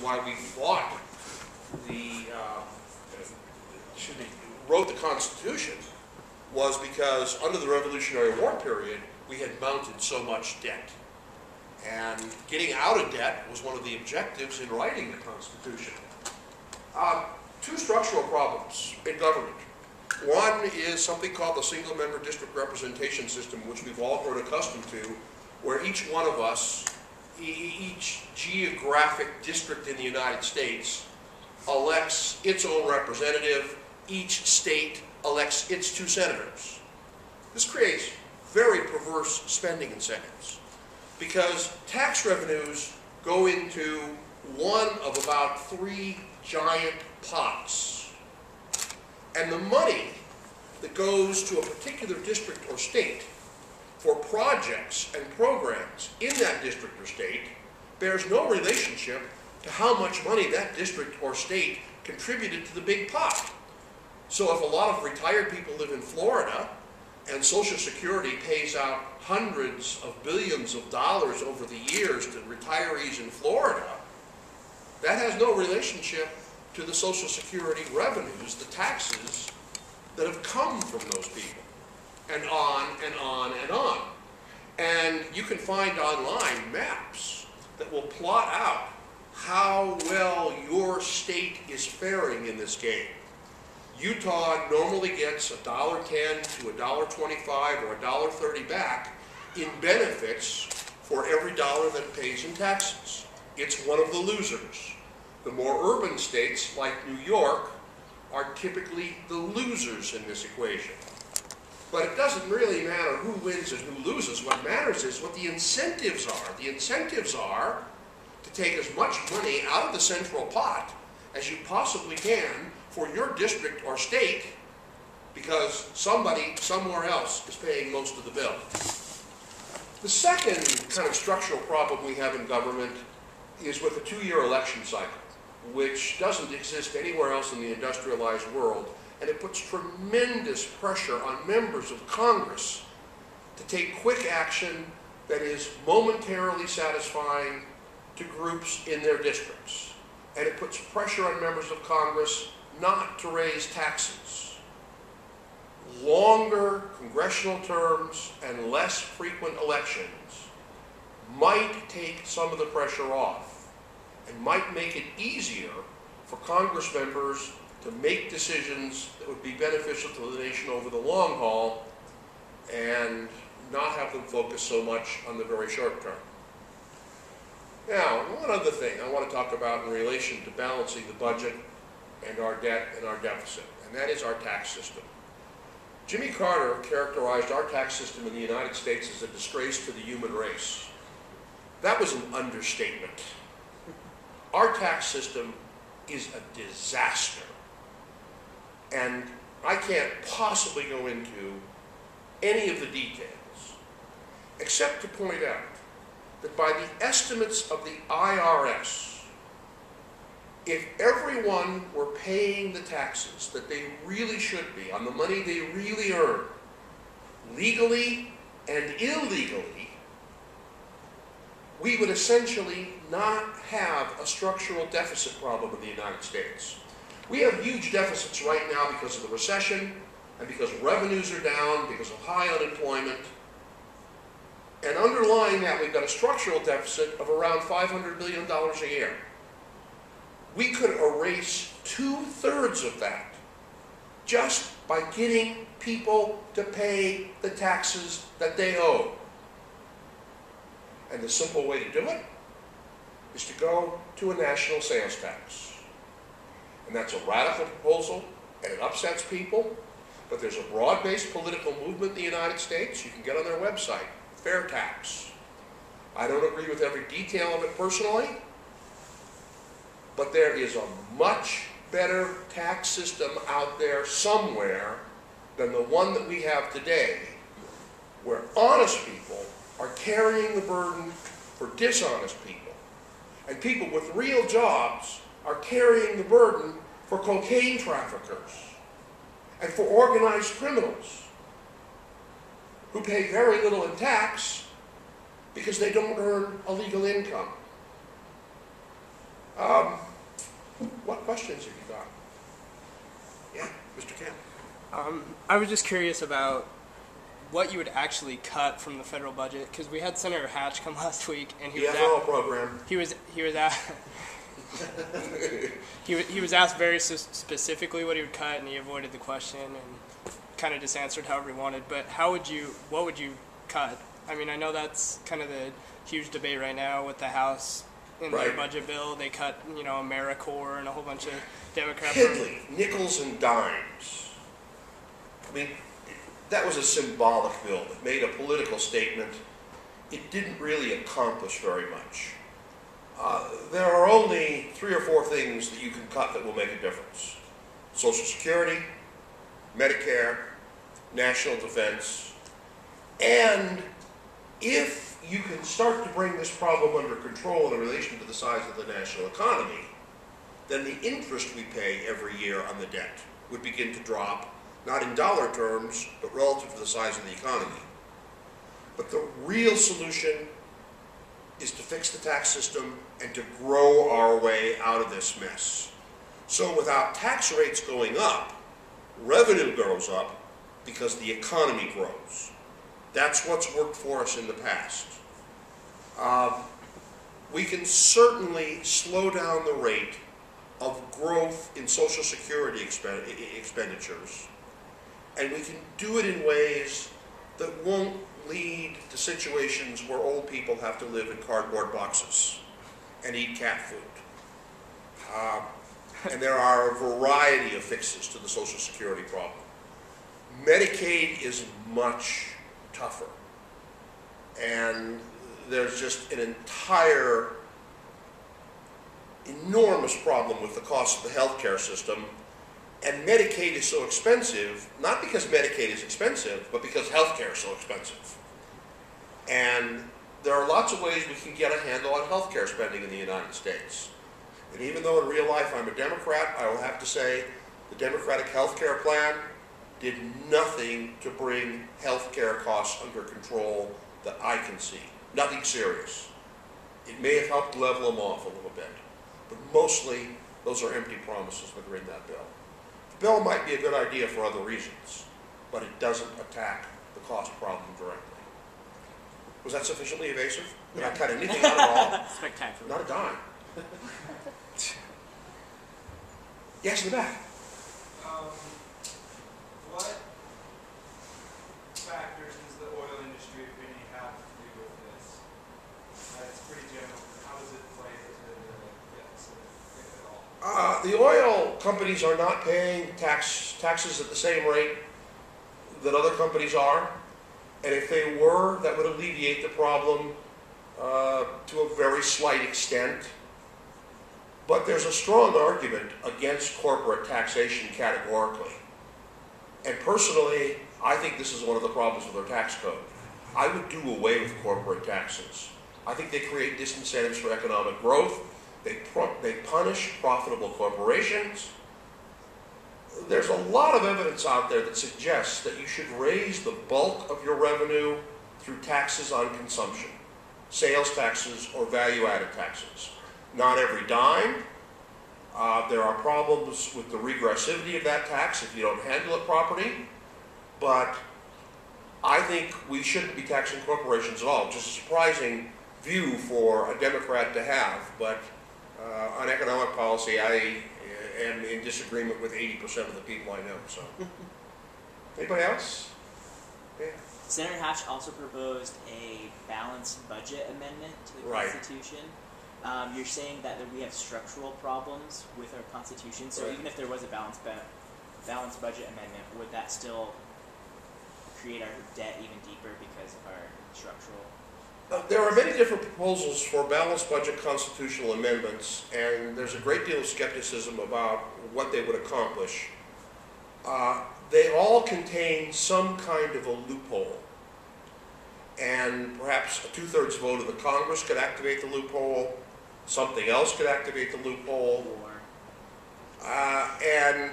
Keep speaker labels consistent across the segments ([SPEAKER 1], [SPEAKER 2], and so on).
[SPEAKER 1] why we fought wrote the Constitution was because under the Revolutionary War period, we had mounted so much debt. And getting out of debt was one of the objectives in writing the Constitution. Two structural problems in government. One is something called the single-member district representation system, which we've all grown accustomed to, where each one of us, each geographic district in the United States, elects its own representative. Each state elects its 2 senators. This creates very perverse spending incentives because tax revenues go into one of about 3 giant pots. And the money that goes to a particular district or state for projects and programs in that district or state bears no relationship to how much money that district or state contributed to the big pot. So if a lot of retired people live in Florida and Social Security pays out hundreds of billions of dollars over the years to retirees in Florida, that has no relationship to the Social Security revenues, the taxes that have come from those people, and on and on and on. And you can find online maps that will plot out how well your state is faring in this game. Utah normally gets $1.10 to $1.25 or $1.30 back in benefits for every dollar that it pays in taxes. It's one of the losers. The more urban states, like New York, are typically the losers in this equation. But it doesn't really matter who wins and who loses. What matters is what the incentives are. The incentives are to take as much money out of the central pot as you possibly can for your district or state, because somebody somewhere else is paying most of the bill. The second kind of structural problem we have in government is with the 2-year election cycle, which doesn't exist anywhere else in the industrialized world, and it puts tremendous pressure on members of Congress to take quick action that is momentarily satisfying to groups in their districts. And it puts pressure on members of Congress not to raise taxes. Longer congressional terms and less frequent elections might take some of the pressure off and might make it easier for Congress members to make decisions that would be beneficial to the nation over the long haul and not have them focus so much on the very short term. Now, one other thing I want to talk about in relation to balancing the budget and our debt and our deficit, and that is our tax system. Jimmy Carter characterized our tax system in the United States as a disgrace to the human race. That was an understatement. Our tax system is a disaster. And I can't possibly go into any of the details, except to point out that by the estimates of the IRS, if everyone were paying the taxes that they really should be on the money they really earn, legally and illegally, we would essentially not have a structural deficit problem in the United States. We have huge deficits right now because of the recession and because revenues are down, because of high unemployment. And underlying that, we've got a structural deficit of around $500 billion a year. We could erase 2/3 of that just by getting people to pay the taxes that they owe. And the simple way to do it is to go to a national sales tax. And that's a radical proposal, and it upsets people, but there's a broad-based political movement in the United States. You can get on their website, fair tax. I don't agree with every detail of it personally, but there is a much better tax system out there somewhere than the one that we have today, where honest people are carrying the burden for dishonest people, and people with real jobs are carrying the burden for cocaine traffickers and for organized criminals who pay very little in tax because they don't earn a legal income. questions if you got. Yeah, Mr. Kemp.
[SPEAKER 2] I was just curious about what you would actually cut from the federal budget, because we had Senator Hatch come last week, and
[SPEAKER 1] The FRL program.
[SPEAKER 2] he was asked he was asked very specifically what he would cut, and he avoided the question and kind of just answered however he wanted. But what would you cut? I mean, I know that's kind of the huge debate right now with the House in their budget bill. They cut, AmeriCorps and a whole bunch of Democrat.
[SPEAKER 1] Nickels and dimes. I mean, that was a symbolic bill. It made a political statement. It didn't really accomplish very much. There are only 3 or 4 things that you can cut that will make a difference. Social Security, Medicare, national defense, and if you can start to bring this problem under control in relation to the size of the national economy, then the interest we pay every year on the debt would begin to drop, not in dollar terms, but relative to the size of the economy. But the real solution is to fix the tax system and to grow our way out of this mess. So without tax rates going up, revenue goes up because the economy grows. That's what's worked for us in the past. We can certainly slow down the rate of growth in Social Security expenditures, and we can do it in ways that won't lead to situations where old people have to live in cardboard boxes and eat cat food. And there are a variety of fixes to the Social Security problem. Medicaid is much tougher, and there's just an entire enormous problem with the cost of the healthcare system. And Medicaid is so expensive, not because Medicaid is expensive, but because healthcare is so expensive. And there are lots of ways we can get a handle on healthcare spending in the United States. And even though in real life I'm a Democrat, I will have to say the Democratic healthcare plan did nothing to bring healthcare costs under control that I can see. Nothing serious. It may have helped level them off a little bit, but mostly those are empty promises that are in that bill. The bill might be a good idea for other reasons, but it doesn't attack the cost problem directly. Was that sufficiently evasive? Did I cut anything out at all?
[SPEAKER 2] Spectacular.
[SPEAKER 1] Not a dime. Yes, in the back.
[SPEAKER 3] What factors does the oil industry, if any, have to do with this? It's pretty general. How does it play into the deficit, if at all?
[SPEAKER 1] The oil companies are not paying taxes at the same rate that other companies are. And if they were, that would alleviate the problem to a very slight extent. But there's a strong argument against corporate taxation categorically. And personally, I think this is one of the problems with our tax code. I would do away with corporate taxes. I think they create disincentives for economic growth. They punish profitable corporations. There's a lot of evidence out there that suggests that you should raise the bulk of your revenue through taxes on consumption, sales taxes or value-added taxes. Not every dime. There are problems with the regressivity of that tax if you don't handle it properly, but I think we shouldn't be taxing corporations at all. Just a surprising view for a Democrat to have, but on economic policy, I am in disagreement with 80% of the people I know. So, anybody else? Yeah.
[SPEAKER 4] Senator Hatch also proposed a balanced budget amendment to the Constitution. You're saying that we have structural problems with our Constitution, so even if there was a balanced budget amendment, would that still create our debt even deeper because of our structural?
[SPEAKER 1] There are many different proposals for balanced budget constitutional amendments, and there's a great deal of skepticism about what they would accomplish. They all contain some kind of a loophole, and perhaps a 2/3 vote of the Congress could activate the loophole. Something else could activate the loophole. And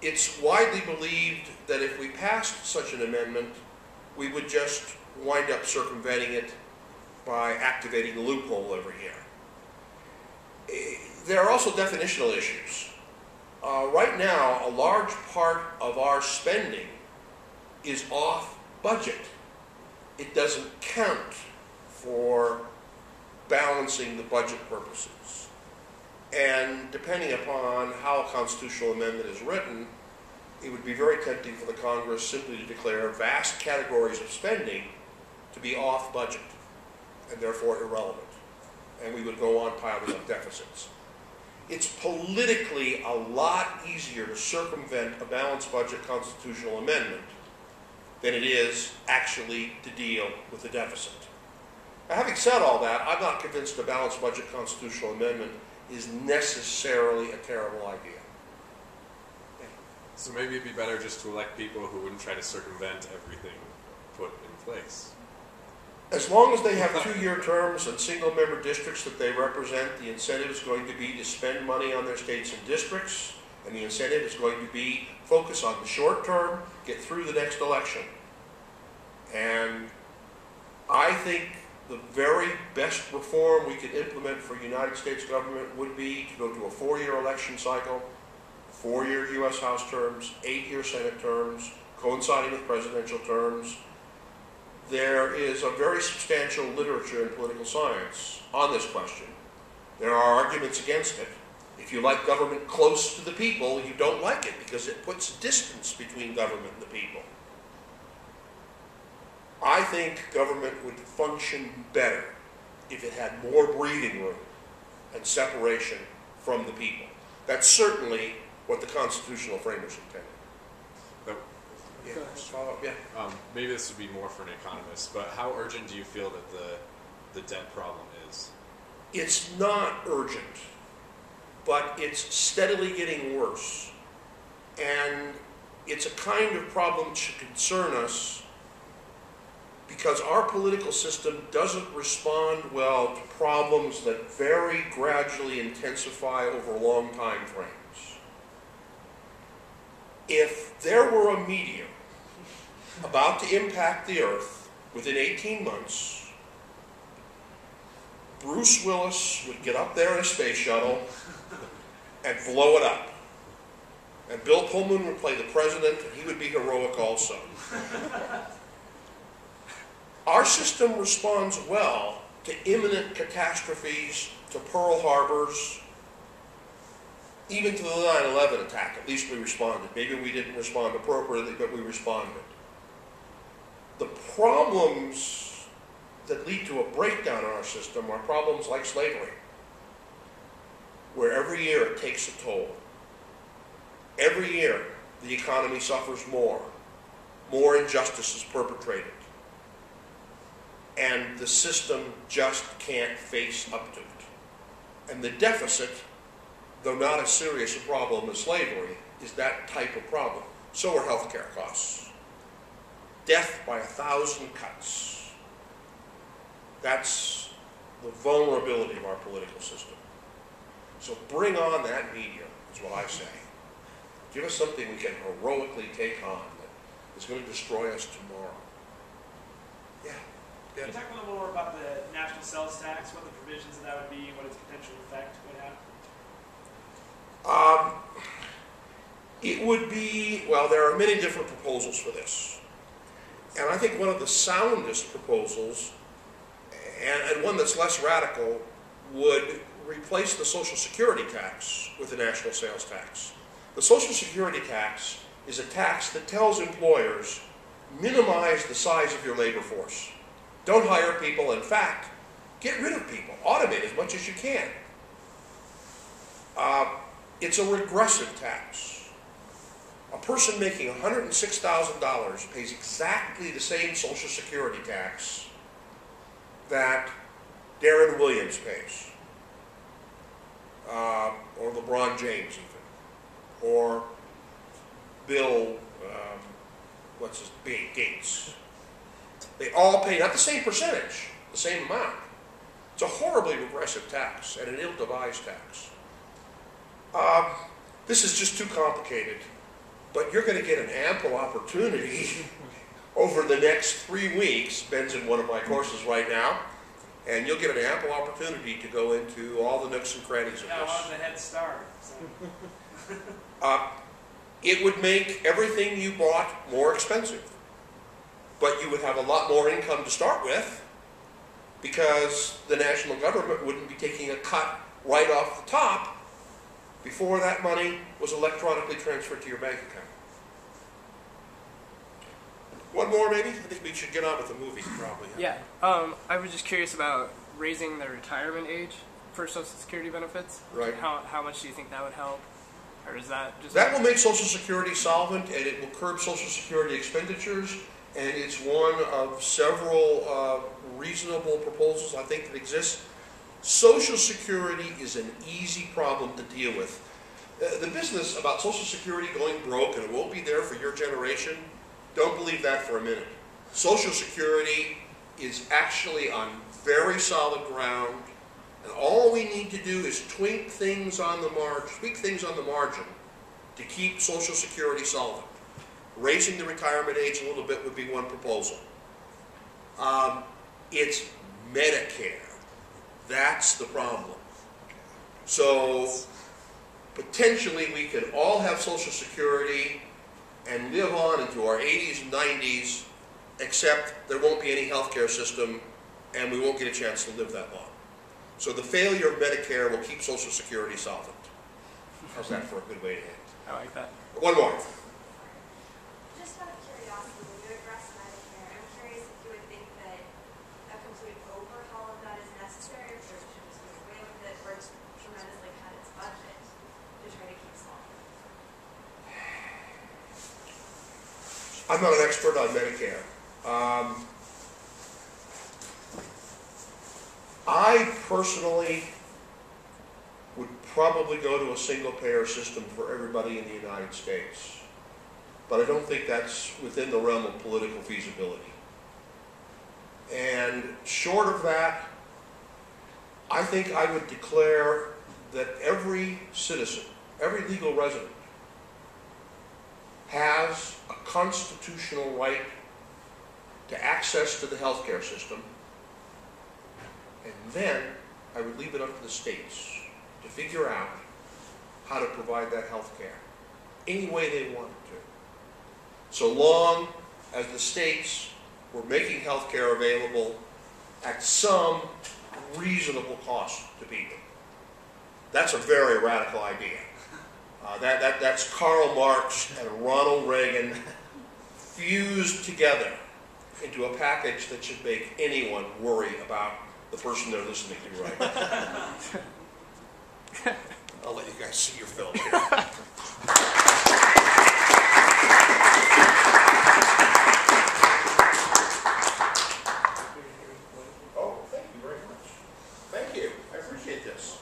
[SPEAKER 1] it's widely believed that if we passed such an amendment, we would just wind up circumventing it by activating the loophole every year. There are also definitional issues. right now, a large part of our spending is off budget. It doesn't count for balancing the budget purposes. And depending upon how a constitutional amendment is written, it would be very tempting for the Congress simply to declare vast categories of spending to be off budget and therefore irrelevant. And we would go on piling up deficits. It's politically a lot easier to circumvent a balanced budget constitutional amendment than it is actually to deal with the deficit. Now, having said all that, I'm not convinced a balanced budget constitutional amendment is necessarily a terrible idea.
[SPEAKER 5] So maybe it'd be better just to elect people who wouldn't try to circumvent everything put in place.
[SPEAKER 1] As long as they have 2-year terms and single-member districts that they represent, the incentive is going to be to spend money on their states and districts, and the incentive is going to be focus on the short term, get through the next election. And I think the very best reform we could implement for United States government would be to go to a 4-year election cycle, 4-year U.S. House terms, 8-year Senate terms, coinciding with presidential terms. There is a very substantial literature in political science on this question. There are arguments against it. If you like government close to the people, you don't like it because it puts distance between government and the people. I think government would function better if it had more breathing room and separation from the people. That's certainly what the constitutional framers intended. Yeah, follow up, yeah.
[SPEAKER 5] Maybe this would be more for an economist, but how urgent do you feel that the debt problem is?
[SPEAKER 1] It's not urgent, but it's steadily getting worse. And it's a kind of problem that should concern us because our political system doesn't respond well to problems that very gradually intensify over long time frames. If there were a meteor about to impact the Earth within 18 months, Bruce Willis would get up there in a space shuttle and blow it up. And Bill Pullman would play the president, and he would be heroic also. Our system responds well to imminent catastrophes, to Pearl Harbors, even to the 9/11 attack. At least we responded. Maybe we didn't respond appropriately, but we responded. The problems that lead to a breakdown in our system are problems like slavery, where every year it takes a toll. Every year the economy suffers more injustice is perpetrated, and the system just can't face up to it. And the deficit, though not as serious a problem as slavery, is that type of problem. So are healthcare costs. Death by 1,000 cuts. That's the vulnerability of our political system. So bring on that meteor, is what I say. Give us something we can heroically take on that is going to destroy us tomorrow. Yeah.
[SPEAKER 6] Can you talk a little more about the national sales tax, what the provisions of that would be, what its potential effect would have?
[SPEAKER 1] It would be, well, there are many different proposals for this. And I think one of the soundest proposals, and one that's less radical, would replace the Social Security tax with the national sales tax. The Social Security tax is a tax that tells employers, minimize the size of your labor force. Don't hire people. In fact, get rid of people. Automate as much as you can. It's a regressive tax. A person making $106,000 pays exactly the same Social Security tax that Darren Williams pays, or LeBron James even, or Bill, Gates. They all pay not the same percentage, the same amount. It's a horribly regressive tax and an ill-devised tax. This is just too complicated, but you're going to get an ample opportunity over the next 3 weeks. Ben's in one of my courses right now, And you'll get an ample opportunity to go into all the nooks and crannies of
[SPEAKER 6] Yeah, I
[SPEAKER 1] this.
[SPEAKER 6] wanted the head start. So.
[SPEAKER 1] It would make everything you bought more expensive. But you would have a lot more income to start with because the national government wouldn't be taking a cut right off the top before that money was electronically transferred to your bank account. One more, maybe? I think we should get on with the movie, probably.
[SPEAKER 2] Yeah. I was just curious about raising the retirement age for Social Security benefits.
[SPEAKER 1] Right.
[SPEAKER 2] How much do you think that would help? Or is that just...
[SPEAKER 1] That will make Social Security solvent, and it will curb Social Security expenditures, and it's one of several reasonable proposals I think that exist. Social Security is an easy problem to deal with. The business about Social Security going broke and it won't be there for your generation, don't believe that for a minute. Social Security is actually on very solid ground, and all we need to do is tweak things on the margin to keep Social Security solvent. Raising the retirement age a little bit would be one proposal. It's Medicare. That's the problem. So potentially we could all have Social Security and live on into our 80s and 90s, except there won't be any healthcare system and we won't get a chance to live that long. So the failure of Medicare will keep Social Security solvent. How's that for a good way to end?
[SPEAKER 2] I like that.
[SPEAKER 1] One more.
[SPEAKER 7] Just out of curiosity, when you address Medicare, I'm curious if you would think that a complete overhaul of that is necessary, or if it should just do away with it, or just tremendously cut its budget to try to keep small.
[SPEAKER 1] I'm not an expert on Medicare. I personally would probably go to a single-payer system for everybody in the United States. But I don't think that's within the realm of political feasibility. And short of that, I think I would declare that every citizen, every legal resident, has a constitutional right to access to the healthcare system, and then I would leave it up to the states to figure out how to provide that healthcare any way they wanted to, so long as the states were making healthcare available at some reasonable cost to people. That's a very radical idea. That's Karl Marx and Ronald Reagan fused together into a package that should make anyone worry about the person they're listening to right now. I'll let you guys see your film here. Oh, thank you very much. Thank you. I appreciate this.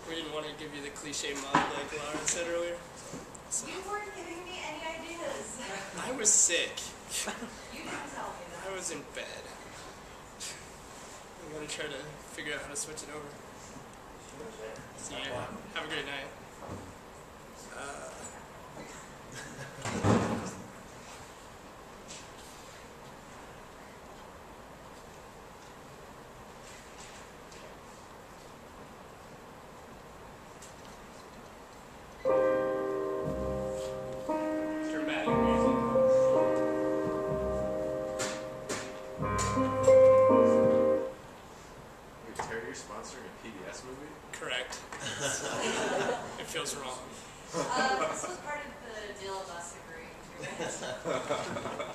[SPEAKER 2] We didn't want to give you the cliche mug like Laura said earlier. So,
[SPEAKER 7] You weren't giving me any ideas.
[SPEAKER 2] I was sick.
[SPEAKER 7] You didn't tell me that.
[SPEAKER 2] I was in bed. I'm going to try to figure out how to switch it over. See you. Have a great night. Dramatic music.
[SPEAKER 5] Wait, Terry, you're sponsoring a PBS movie?
[SPEAKER 2] Correct. It feels wrong.
[SPEAKER 7] This was part of the deal of us agreeing to it.